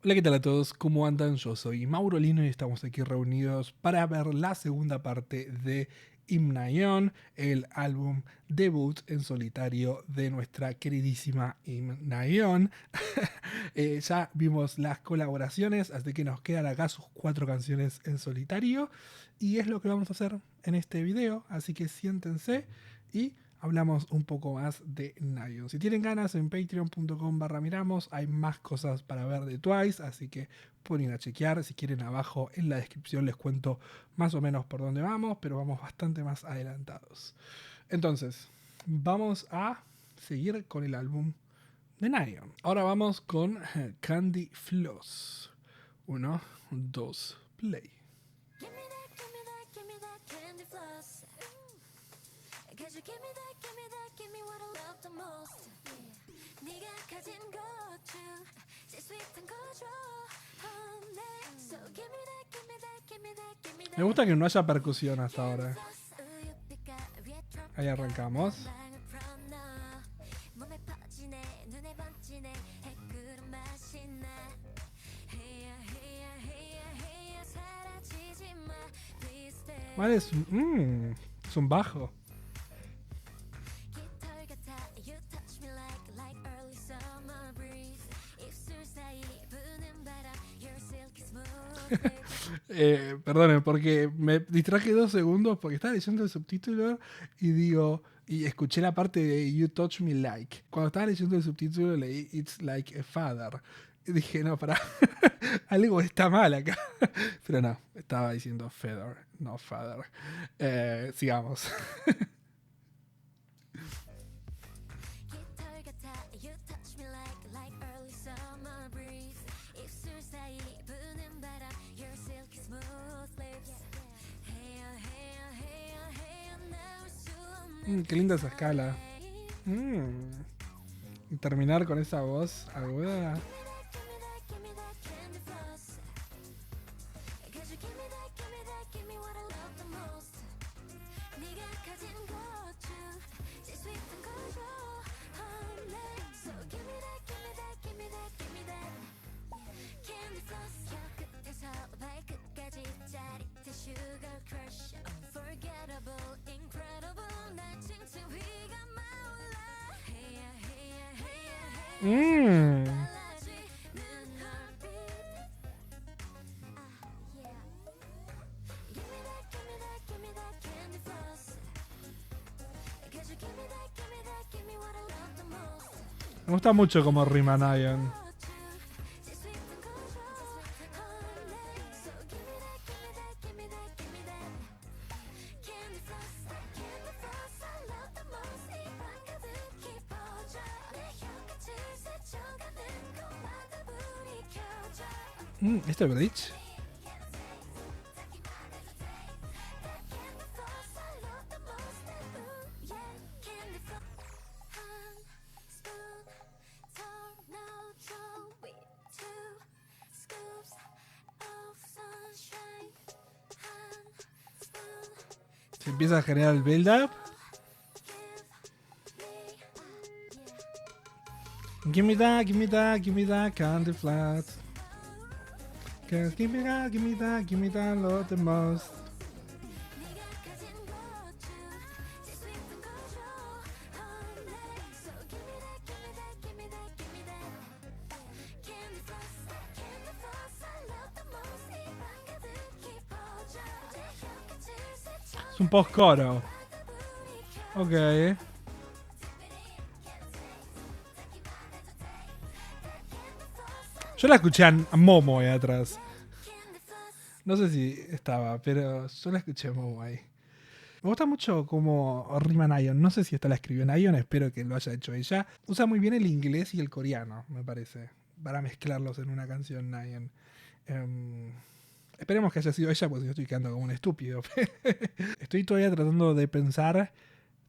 Hola, ¿qué tal a todos? ¿Cómo andan? Yo soy Mauro Lino y estamos aquí reunidos para ver la segunda parte de Himnaion, el álbum debut en solitario de nuestra queridísima Himnaion. Ya vimos las colaboraciones, así que nos quedan acá sus 4 canciones en solitario y es lo que vamos a hacer en este video, así que siéntense y hablamos un poco más de Nayon. Si tienen ganas, en patreon.com/miramos hay más cosas para ver de Twice, así que pueden ir a chequear. Si quieren, abajo en la descripción les cuento más o menos por dónde vamos, pero vamos bastante más adelantados. Entonces, vamos a seguir con el álbum de Nayon. Ahora vamos con Candy Floss. 1, 2, play. Give me that candy floss. Cause you give me what I love the most. 네가 가진 것 중 제일 sweet한 거 줘. So give me that, give me that, give me that, give me that. Me gusta que no haya percusión hasta ahora. 우유빛깔 위에 drop Ahí arrancamos. 방울 풀어넣어. 몸에 퍼지네 눈에 번지네 해꾸른 맛이 나. Heya, heya, heya, heya 사라지지 마. Please stay. Vale, es un bajo. 깃털 같아 you touch me like early summer breeze. 입술 사이 부는 바람 your silky smooth lips. Perdonen, porque me distraje 2 segundos porque estaba leyendo el subtítulo y digo, y escuché la parte de You Touch Me Like. Cuando estaba leyendo el subtítulo leí It's Like a Father. Y dije, no, pará, algo está mal acá. Pero no, estaba diciendo Feather, no Father. Sigamos. 깃털 같아 you touch me like early summer breeze. 입술 사이 부는 바람 your silky smooth lips. Heya, heya, heya, heya 나올 수 없는 Qué linda esa escala. Y terminar con esa voz aguda. Give me that, give me that candy floss. Cause you give me that, give me what I love the most. 네가 가진 것 중 제일 sweet한 걸 줘. So give me that, give me that, give me that, give me that. Candy floss. 혀 끝에서 발끝까지 짜릿한 sugar crush. Unforgettable, incredible. 날 칭칭 위가 마올라. Heya, heya, heya, heya. 달라지는 heartbeat. Yeah. Give me that, give me that, give me that candy floss. Cause you give me that, give me that, give me what I love the most. Me gusta mucho como rima Nayon. 제일 sweet한 거 줘. So give me that, give me that, give me that, give me that. Candy floss, I love the most. 입안 가득히 퍼져. 내 혀끝을 스쳐가는 것마다 불이 켜져. ¿Este bridge? Candy floss, I love the most. Ooh, yeah, candy floss. 한 스푼 더 넣어줘 with 2 scoops of sunshine. 한 스푼 Se empieza a generar el build-up. Give me that, give me that, give me that candy flat. Cause give me that, love the most. 네가 가진 것 중 제일 sweet한 거 줘. So give me that, give me that, give me that, give me that. Candy floss, I love the most. 입안 가득히 퍼져. 내 혀끝을 스쳐 Es un post-coro. Ok. Yo la escuché a Momo ahí atrás. candy floss. No sé si estaba, pero yo la escuché a Momo ahí. Me gusta mucho cómo rima Nayon. No sé si esta la escribió Nayon, espero que lo haya hecho ella. Usa muy bien el inglés y el coreano, me parece, para mezclarlos en una canción Nayon. Esperemos que haya sido ella, porque yo estoy quedando como un estúpido. Estoy todavía tratando de pensar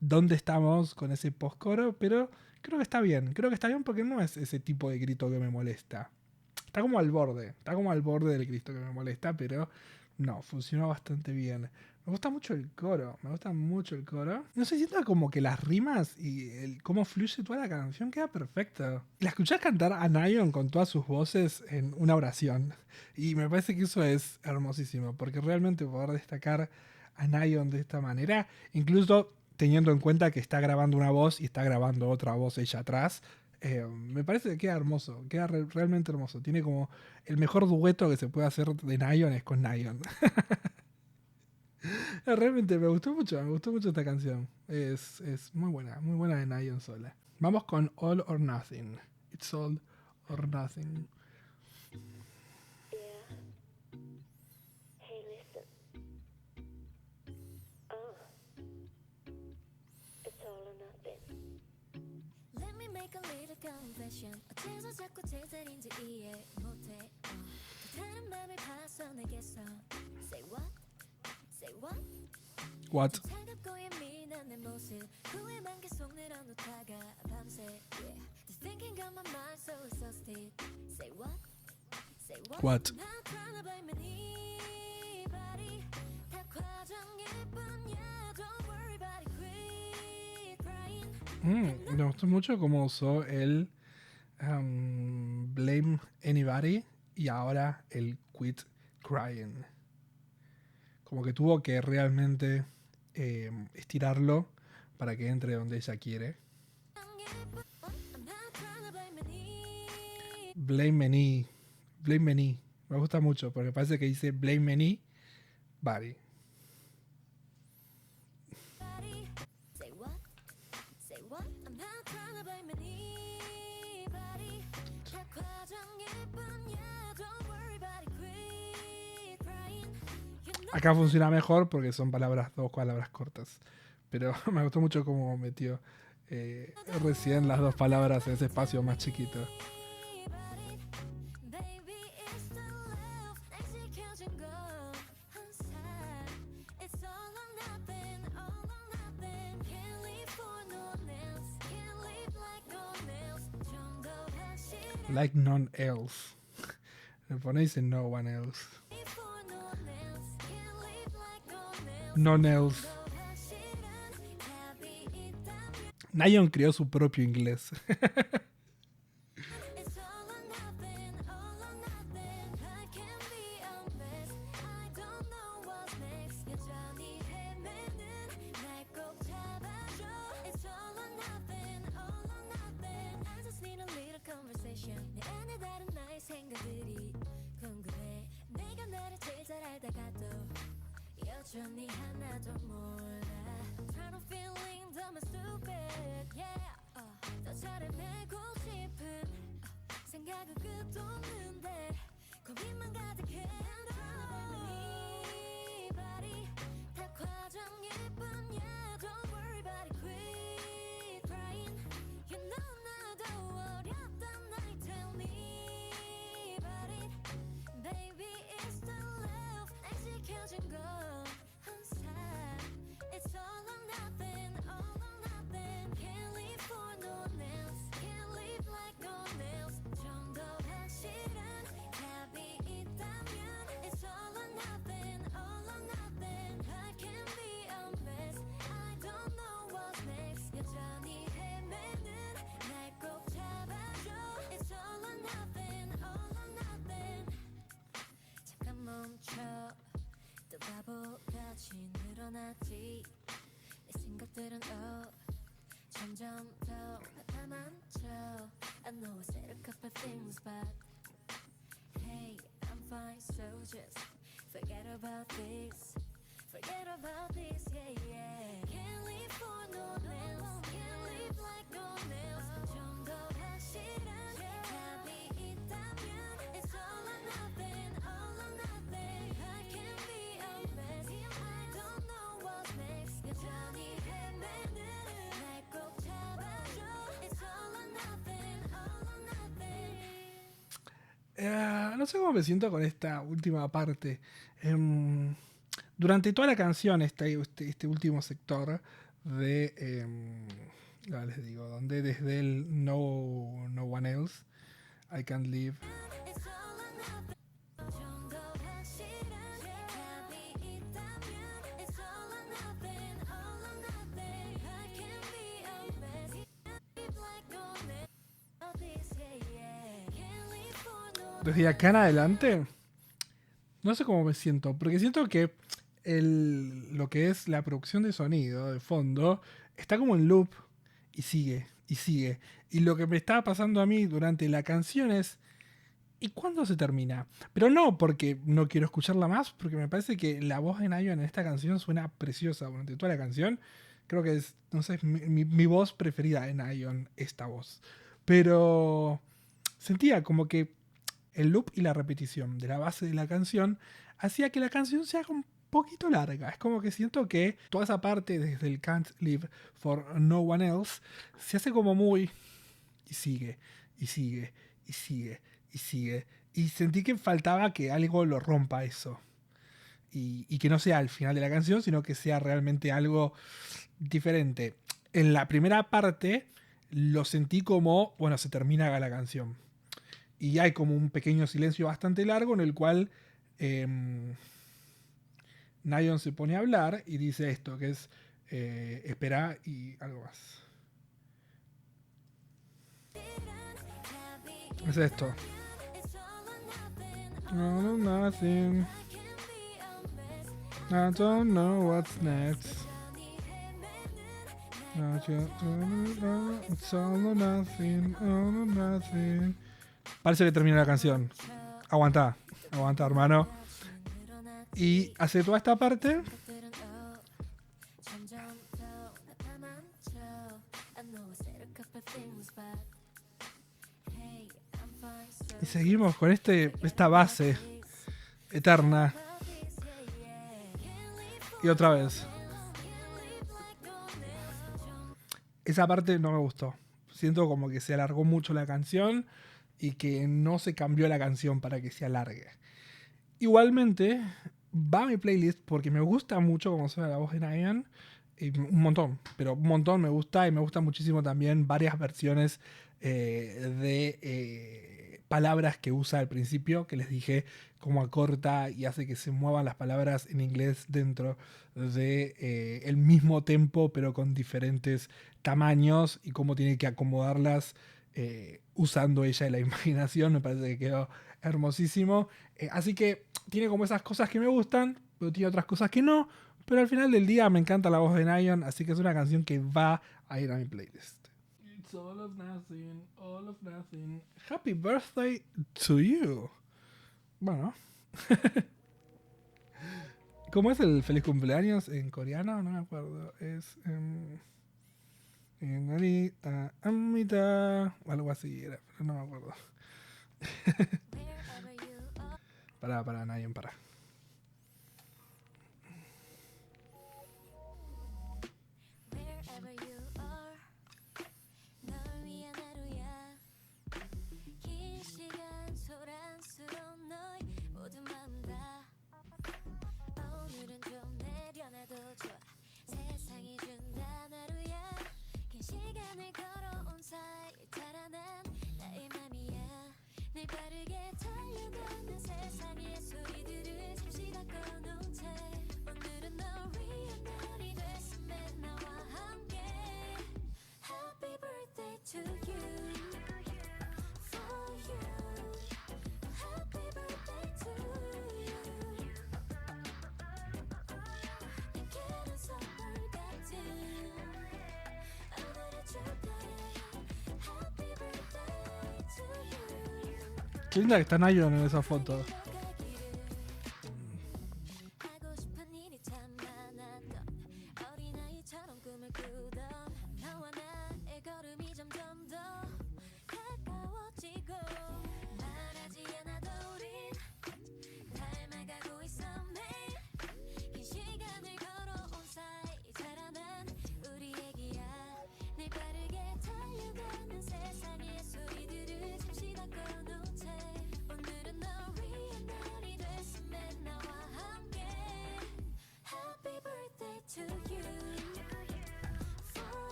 dónde estamos con ese post-coro, pero creo que está bien. Creo que está bien porque no es ese tipo de grito que me molesta. Está como al borde del grito que me molesta, pero No, funcionó bastante bien. Me gusta mucho el coro, me gusta mucho el coro. No sé, siento como que las rimas y cómo fluye toda la canción queda perfecto. La escuchás cantar a Nayon con todas sus voces en una oración. Y me parece que eso es hermosísimo, porque realmente poder destacar a Nayon de esta manera, incluso teniendo en cuenta que está grabando una voz y está grabando otra voz ella atrás, me parece que queda hermoso, queda realmente hermoso. Tiene como el mejor dueto que se puede hacer de Nayon es con Nayon. Realmente me gustó mucho esta canción. Es muy buena de Nayon sola. Vamos con All or Nothing. It's All or Nothing. Yeah. Hey, listen. Oh, it's all or nothing. Let me make a little confession. 어째서 자꾸 제자리인지 이해 못해. 다른 맘을 봐서 내게서 Say what? Say what? What? 차갑고 예민한 내 모습 후회만 계속 늘어놓다가 밤새 Yeah. This thinking got my mind so exhausted. Say what? Say what? What? 나 tryna blame anybody. 다 과정일 뿐이야. Don't worry about it. Quit crying. Me gustó mucho cómo usó el Blame Anybody y ahora el Quit Crying. Como que tuvo que realmente estirarlo para que entre donde ella quiere. I'm not tryna blame anybody. Blame Any. Blame Any. Me gusta mucho porque parece que dice Blame Any Body. Say what? Say what? I'm not tryna blame anybody. 다 과정일 뿐이야. Don't worry about it. Quit crying. You know Acá funciona mejor porque son palabras, dos palabras cortas. Pero me gustó mucho cómo metió recién las dos palabras en ese espacio más chiquito. Baby, it's the love. 날 지켜준 건 항상. It's all or nothing, all or nothing. Can't live for no one else. Can't live like no one else. 좀 더 확실해. Like none else. Me pone y dice no one else. Live for no one else. Can't live like no one else. None else. 더 확실한 답이 있다면 Nayon creó su propio inglés. It's all or nothing, all or nothing. I can be honest. I don't know what's next. 여전히 헤매는 날 꼭 잡아줘. It's all or nothing, all or nothing. I just need a little conversation. 내 안에 다른 나의 생각들이 궁금해. 내가 나를 제일 잘 알다가도 여전히 하나도 몰라. I'm trying to feeling dumb and stupid. Yeah. 더 잘해내고 싶은 생각은 끝도 없는데 고민만 가득해. Anybody 다 과정일 뿐이야. Don't worry about it. Quit crying. You know 나도 어렸던 나이. Tell me about it. Baby, it's the love. 날 지켜준 건 항상. It's all or nothing, all or nothing. Can't live for no one else. Can't live like no one else. 좀 더 확실한 답이 있다면 it's all or nothing, all or nothing. I can be honest. I don't know what's next. 여전히 헤매는 날 꼭 잡아줘. It's all or nothing, all or nothing. 잠깐 멈춰. 또 바보같이 늘어났지. 내 생각들은 점점 더 나타만져. I know I said a couple things but hey, I'm fine, so just forget about this. Forget about this, yeah, yeah. Can't live for no one else. Can't live like no one else. 좀 더 확실한 답이 있다면 it's all or nothing, all or nothing. I can be honest. I don't know what's next. 여전히 헤매는 날 꼭 잡아줘. It's all or nothing, all or nothing. No sé cómo me siento con esta última parte. Durante toda la canción, este último sector de. Ya les digo, donde desde el no one else, I can't live. It's all or nothing. 좀 더 확실한 desde acá en adelante, no sé cómo me siento, porque siento que lo que es la producción de sonido de fondo está como en loop y sigue y sigue. Y lo que me estaba pasando a mí durante la canción es, ¿y cuándo se termina? Pero no porque no quiero escucharla más, porque me parece que la voz de Nayo en esta canción suena preciosa durante toda la canción. Creo que es, no sé, es mi voz preferida en Ion, esta voz. Pero sentía como que el loop y la repetición de la base de la canción hacía que la canción sea un poquito larga. Es como que siento que toda esa parte desde el Can't Live for No One Else se hace como muy... y sigue, y sigue, y sigue, y sigue. Y sentí que faltaba que algo lo rompa eso. Y que no sea al final de la canción, sino que sea realmente algo diferente. En la primera parte lo sentí como, bueno, se termina la canción. Y hay como un pequeño silencio bastante largo en el cual Nayon se pone a hablar y dice esto, que es espera y algo más. Es esto. No, nothing. I don't know what's next. It's all or nothing, all or nothing. Parece que termina la canción. Aguanta, aguanta, hermano. Y hace toda esta parte. Y seguimos con esta base eterna. Y otra vez. Esa parte no me gustó. Siento como que se alargó mucho la canción y que no se cambió la canción para que se alargue. Igualmente, va a mi playlist porque me gusta mucho como suena la voz de Nayan. Un montón, pero un montón me gusta y me gusta muchísimo también varias versiones de palabras que usa al principio, que les dije cómo acorta y hace que se muevan las palabras en inglés dentro de el mismo tempo pero con diferentes tamaños y cómo tiene que acomodarlas usando ella la imaginación. Me parece que quedó hermosísimo. Así que tiene como esas cosas que me gustan, pero tiene otras cosas que no. Pero al final del día me encanta la voz de Nayon, así que es una canción que va a ir a mi playlist. It's all of nothing, all of nothing. Happy birthday to you. Bueno. ¿Cómo es el feliz cumpleaños en coreano? No me acuerdo. Es... Amita, o algo así era, pero no me acuerdo. Para, Nayon, para. Qué linda que está Nayon en esa foto.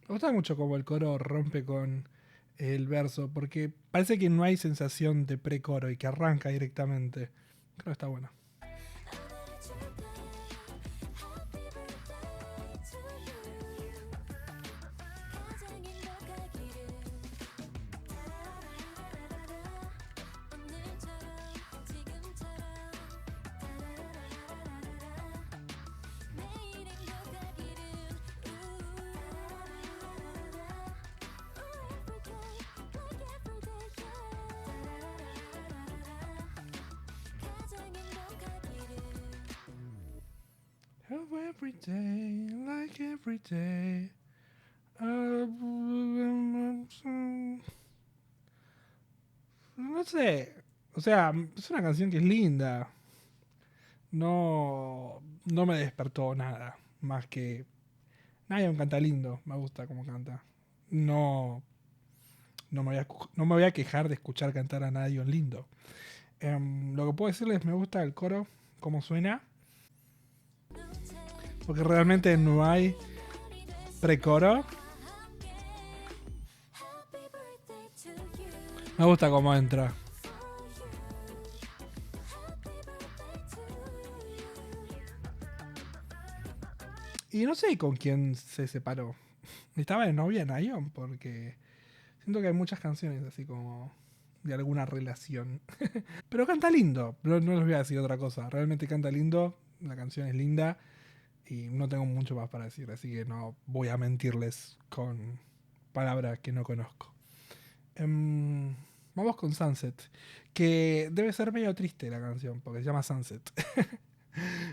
Me gusta mucho como el coro rompe con el verso, porque parece que no hay sensación de pre-coro y que arranca directamente. Creo que está bueno. Every day, like every day. No sé. O sea, es una canción que es linda. No me despertó nada. Más que. Nayon canta lindo. Me gusta cómo canta. No. No me voy a quejar de escuchar cantar a Nayon lindo. Lo que puedo decirles, me gusta el coro, cómo suena. Porque realmente no hay pre-coro. Me gusta cómo entra. Y no sé con quién se separó. Estaba de novia Nayon porque siento que hay muchas canciones así como de alguna relación. Pero canta lindo. No les voy a decir otra cosa. Realmente canta lindo. La canción es linda. Y no tengo mucho más para decir. Así que no voy a mentirles con palabras que no conozco. Vamos con Sunset. Que debe ser medio triste la canción. Porque se llama Sunset.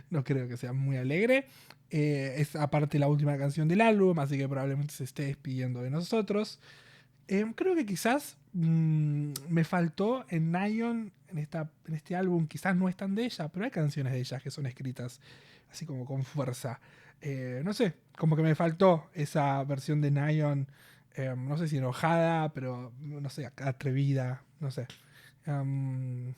No creo que sea muy alegre. Es aparte la última canción del álbum, así que probablemente se esté despidiendo de nosotros. Creo que quizás me faltó en Nayon, en este álbum, quizás no es tan de ella, pero hay canciones de ella que son escritas así como con fuerza. No sé, como que me faltó esa versión de Nayon, no sé si enojada, pero no sé, atrevida, no sé. Um,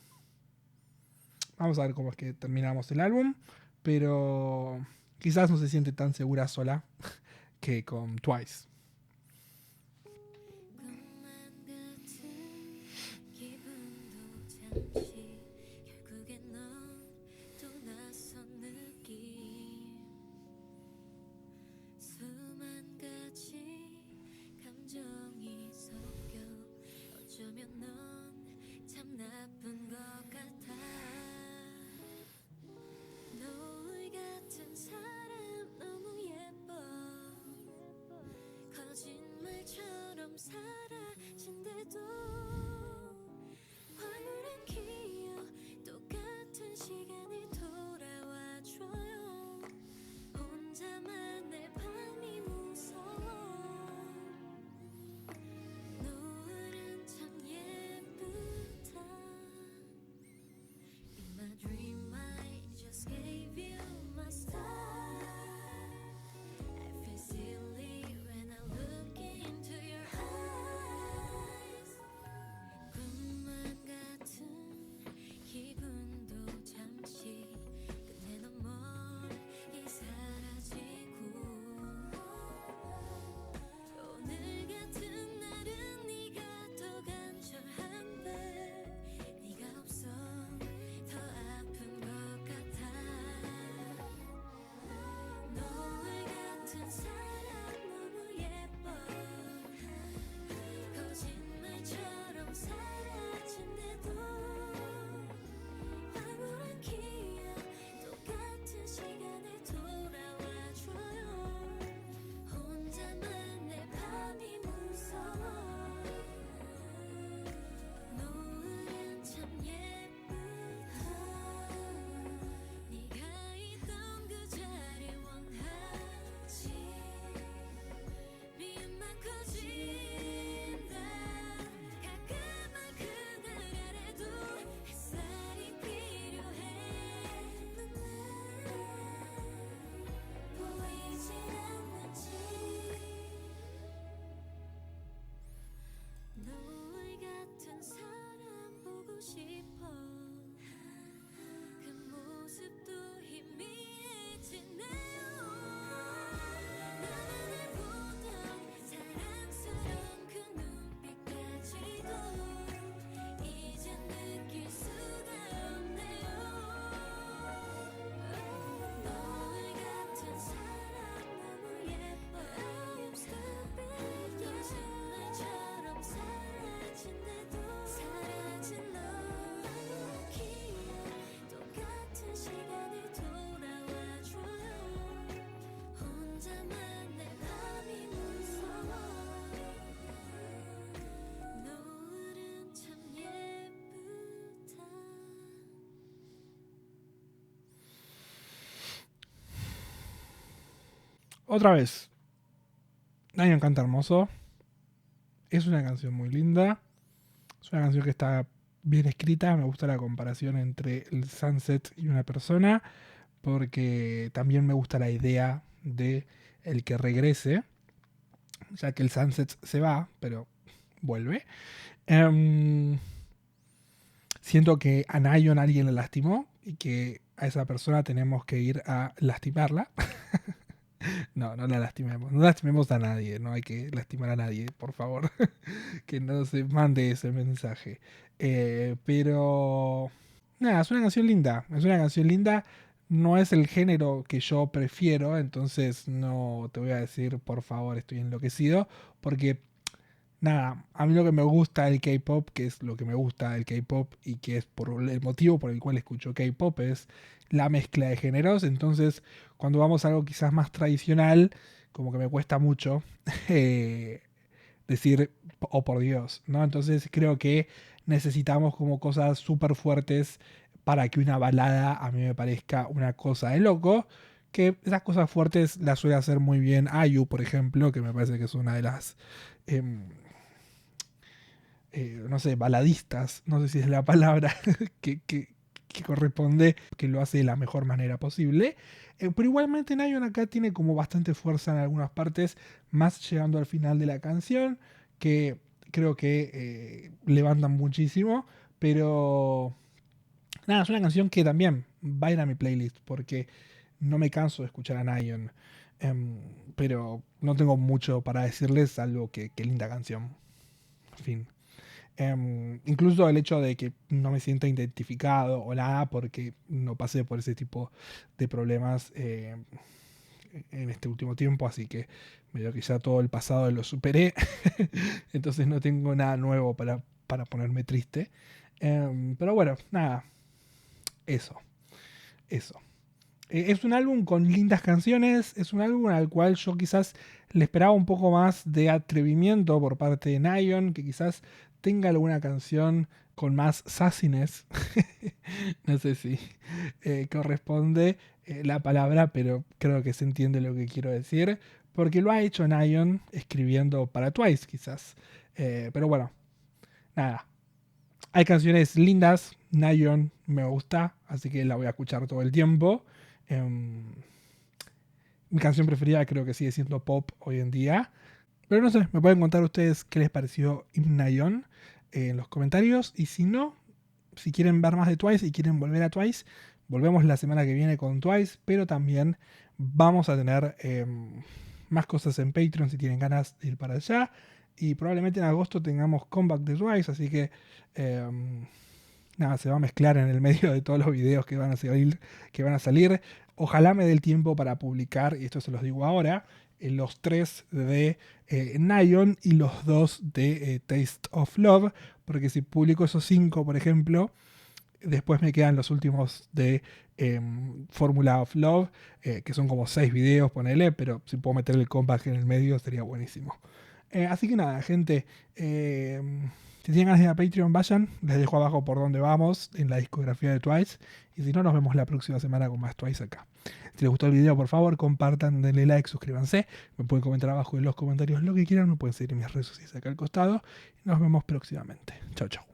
Vamos a ver cómo es que terminamos el álbum, pero quizás no se siente tan segura sola que con Twice. 거짓말처럼 사라진대도 황홀한 기억 otra vez, Nayon canta hermoso. Es una canción muy linda. Es una canción que está bien escrita. Me gusta la comparación entre el Sunset y una persona. Porque también me gusta la idea de el que regrese. Ya que el Sunset se va, pero vuelve. Siento que a Nayon alguien le lastimó y que a esa persona tenemos que ir a lastimarla. No, no la lastimemos. No lastimemos a nadie. No hay que lastimar a nadie, por favor. Que no se mande ese mensaje. Pero... Nada, es una canción linda. Es una canción linda. No es el género que yo prefiero. Entonces no te voy a decir, por favor, estoy enloquecido. Porque... Nada, a mí lo que me gusta del K-pop, que es lo que me gusta del K-pop y que es por el motivo por el cual escucho K-pop, es la mezcla de géneros. Entonces, cuando vamos a algo quizás más tradicional, como que me cuesta mucho eh, decir, oh por Dios, ¿no? Entonces creo que necesitamos como cosas súper fuertes para que una balada a mí me parezca una cosa de loco. Que esas cosas fuertes las suele hacer muy bien IU, por ejemplo, que me parece que es una de las... em, no sé, baladistas, no sé si es la palabra que corresponde, que lo hace de la mejor manera posible. Pero igualmente Nayon acá tiene como bastante fuerza en algunas partes, más llegando al final de la canción, que creo que levantan muchísimo, pero nada, es una canción que también va a ir a mi playlist, porque no me canso de escuchar a Nayon, pero no tengo mucho para decirles, salvo que linda canción. En fin. Incluso el hecho de que no me sienta identificado o nada porque no pasé por ese tipo de problemas en este último tiempo, así que medio que ya todo el pasado lo superé, entonces no tengo nada nuevo para ponerme triste. Pero bueno, nada, eso, eso. Es un álbum con lindas canciones, es un álbum al cual yo quizás le esperaba un poco más de atrevimiento por parte de Nayon, que quizás tenga alguna canción con más sassiness. No sé si corresponde la palabra, pero creo que se entiende lo que quiero decir, porque lo ha hecho Nayon escribiendo para Twice quizás. Pero bueno, nada. Hay canciones lindas, Nayon me gusta, así que la voy a escuchar todo el tiempo. Mi canción preferida creo que sigue siendo Pop hoy en día. Pero no sé, me pueden contar ustedes qué les pareció Imnayon en los comentarios. Y si no, si quieren ver más de Twice y quieren volver a Twice, volvemos la semana que viene con Twice. Pero también vamos a tener más cosas en Patreon si tienen ganas de ir para allá. Y probablemente en agosto tengamos comeback de Twice, así que nada, se va a mezclar en el medio de todos los videos que van a salir. Ojalá me dé el tiempo para publicar, y esto se los digo ahora, los 3 de Nayon y los 2 de Taste of Love, porque si publico esos 5, por ejemplo, después me quedan los últimos de Formula of Love, que son como 6 videos, ponele, pero si puedo meter el comeback en el medio sería buenísimo. Así que nada, gente, si tienen ganas de ir a Patreon, vayan. Les dejo abajo por dónde vamos en la discografía de Twice. Y si no, nos vemos la próxima semana con más Twice acá. Si les gustó el video, por favor, compartan, denle like, suscríbanse. Me pueden comentar abajo en los comentarios lo que quieran. Me pueden seguir en mis redes sociales acá al costado. Y nos vemos próximamente. Chao, chao.